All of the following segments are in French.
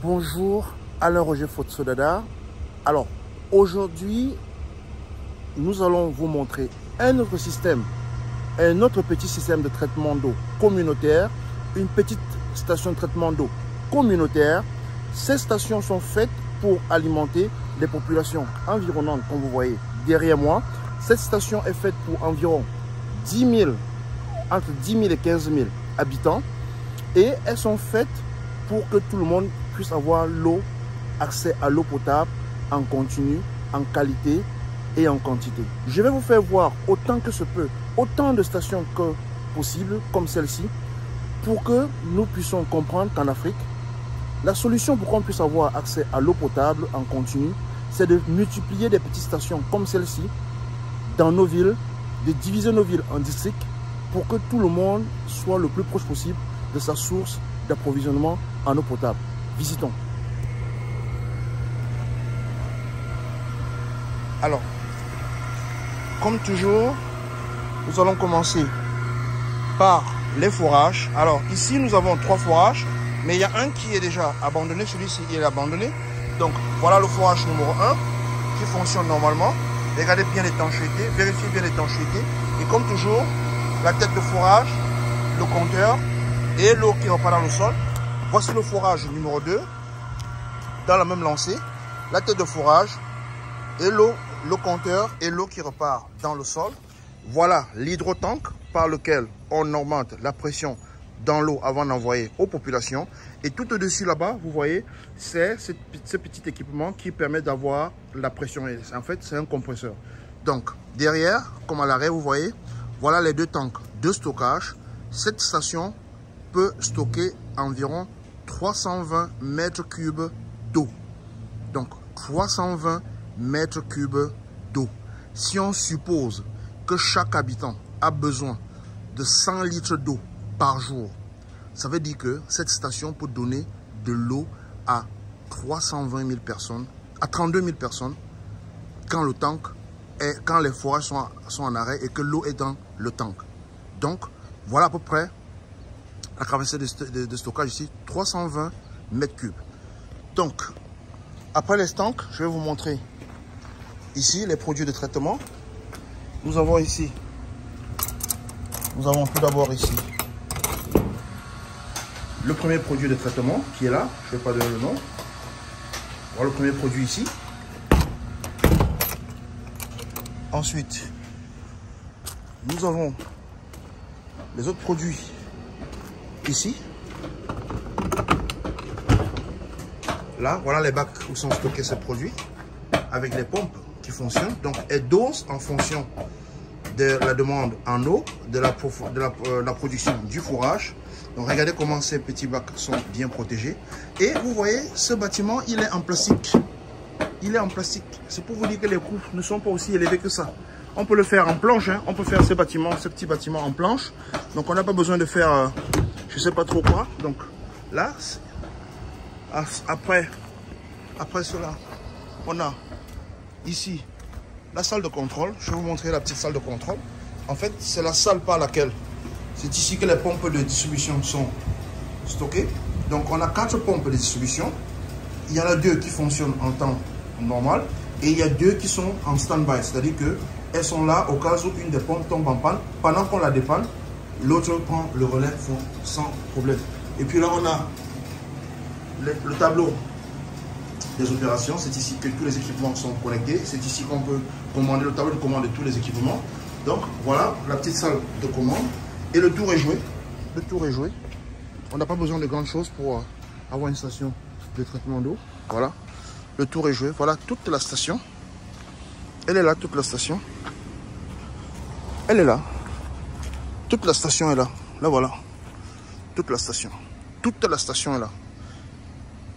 Bonjour, Alain Roger Fotsodada. Alors, aujourd'hui, nous allons vous montrer un autre système, un autre petit système de traitement d'eau communautaire, une petite station de traitement d'eau communautaire. Ces stations sont faites pour alimenter les populations environnantes, comme vous voyez derrière moi. Cette station est faite pour environ 10 000, entre 10 000 et 15 000 habitants, et elles sont faites pour que tout le monde puisse avoir l'eau, accès à l'eau potable en continu, en qualité et en quantité. Je vais vous faire voir autant que se peut, autant de stations que possible, comme celle-ci, pour que nous puissions comprendre qu'en Afrique, la solution pour qu'on puisse avoir accès à l'eau potable en continu, c'est de multiplier des petites stations comme celle-ci dans nos villes, de diviser nos villes en districts pour que tout le monde soit le plus proche possible de sa source d'approvisionnement en eau potable. Visitons. Alors, comme toujours, nous allons commencer par les forages. Alors, ici, nous avons 3 forages, mais il y a un qui est déjà abandonné. Celui-ci, il est abandonné. Donc, voilà le forage numéro 1 qui fonctionne normalement. Regardez bien l'étanchéité, vérifiez bien l'étanchéité. Et comme toujours, la tête de forage, le compteur et l'eau qui repart dans le sol. Voici le forage numéro 2, dans la même lancée. La tête de forage et l'eau, le compteur et l'eau qui repart dans le sol. Voilà l'hydrotank par lequel on augmente la pression dans l'eau avant d'envoyer aux populations. Et tout au-dessus là-bas, vous voyez, c'est ce petit équipement qui permet d'avoir la pression. En fait, c'est un compresseur. Donc, derrière, comme à l'arrêt, vous voyez, voilà les 2 tanks de stockage. Cette station peut stocker environ 320 mètres cubes d'eau. Donc, 320 mètres cubes d'eau. Si on suppose que chaque habitant a besoin de 100 litres d'eau par jour, ça veut dire que cette station peut donner de l'eau à 320 000 personnes, à 32 000 personnes, quand le tank est, quand les forages sont en arrêt et que l'eau est dans le tank. Donc, voilà à peu près la capacité de stockage ici, 320 mètres cubes. Donc, après les tanks, je vais vous montrer ici les produits de traitement. Nous avons ici, nous avons tout d'abord ici le premier produit de traitement qui est là. Je ne vais pas donner le nom. Voilà le premier produit ici. Ensuite, nous avons les autres produits ici. Là, voilà les bacs où sont stockés ces produits avec les pompes qui fonctionnent. Donc, elles dosent en fonction de la demande en eau, de la production du fourrage. Donc, regardez comment ces petits bacs sont bien protégés. Et vous voyez, ce bâtiment, il est en plastique. Il est en plastique. C'est pour vous dire que les coûts ne sont pas aussi élevés que ça. On peut le faire en planche, hein. On peut faire ces petits bâtiments en planche. Donc, on n'a pas besoin de faire, je ne sais pas trop quoi. Donc, là, après cela, on a ici la salle de contrôle. Je vais vous montrer la petite salle de contrôle. En fait, c'est la salle par laquelle c'est ici que les pompes de distribution sont stockées. Donc, on a 4 pompes de distribution. Il y en a 2 qui fonctionnent en temps normal et il y a 2 qui sont en stand-by. C'est-à-dire qu'elles sont là au cas où une des pompes tombe en panne. Pendant qu'on la dépanne, l'autre prend le relais sans problème. Et puis là, on a le tableau des opérations. C'est ici que tous les équipements sont connectés. C'est ici qu'on peut commander le tableau de commande de tous les équipements. Donc, voilà la petite salle de commande. Et le tour est joué. Le tour est joué. On n'a pas besoin de grandes choses pour avoir une station de traitement d'eau. Voilà. Le tour est joué. Voilà toute la station. Elle est là, toute la station. Elle est là. Toute la station est là. Là, voilà. Toute la station. Toute la station est là.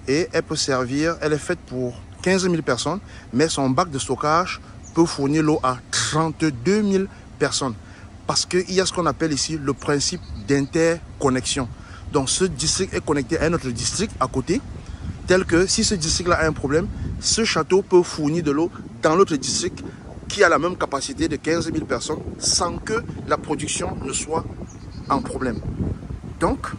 Et elle peut servir, elle est faite pour 15 000 personnes, mais son bac de stockage peut fournir l'eau à 32 000 personnes. Parce qu'il y a ce qu'on appelle ici le principe d'interconnexion. Donc ce district est connecté à un autre district à côté, tel que si ce district-là a un problème, ce château peut fournir de l'eau dans l'autre district qui a la même capacité de 15 000 personnes sans que la production ne soit en problème. Donc,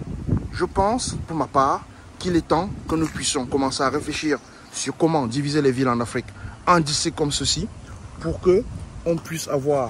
je pense pour ma part qu'il est temps que nous puissions commencer à réfléchir sur comment diviser les villes en Afrique en districts comme ceci pour qu'on puisse avoir